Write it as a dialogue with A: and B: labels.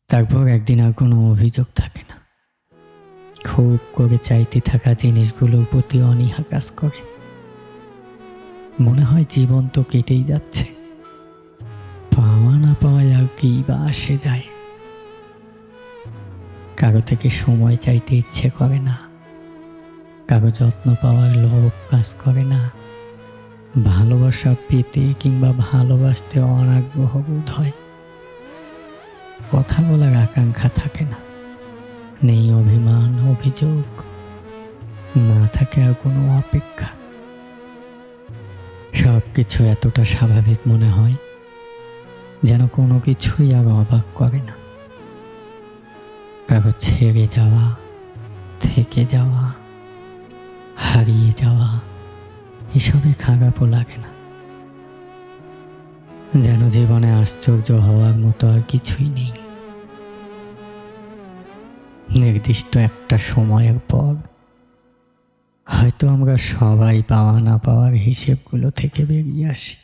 A: তারপর একদিন আর কোনো অভিযোগ থাকে না। খুব করে চাইতে থাকা জিনিসগুলোর প্রতি অনীহা কাজ করে। মনে হয় জীবন তো কেটেই যাচ্ছে, পাওয়া না পাওয়ায় আর কি বা আসে যায়। কারো থেকে সময় চাইতে ইচ্ছে করে না, কারো যত্ন পাওয়ার লোভ কাজ করে না, ভালোবাসা পেতে কিংবা ভালোবাসতে অনাগ্রহ বোধ হয়। কথা বলার আকাঙ্ক্ষা থাকে না, নেই অভিমান অভিযোগ, না থাকে আর কোনো অপেক্ষা। সব কিছু এতটা স্বাভাবিক মনে হয় যেন কোনো কিছুই আর অবাক করে না। কারো ছেড়ে যাওয়া, থেকে যাওয়া, হারিয়ে যাওয়া এসবই খারাপও লাগে না। যেন জীবনে আশ্চর্য হওয়ার মতো আর কিছুই নেই। নির্দিষ্ট একটা সময়ের পর হয়তো আমরা সবাই পাওয়া না পাওয়ার হিসেবগুলো থেকে বেরিয়ে আসি।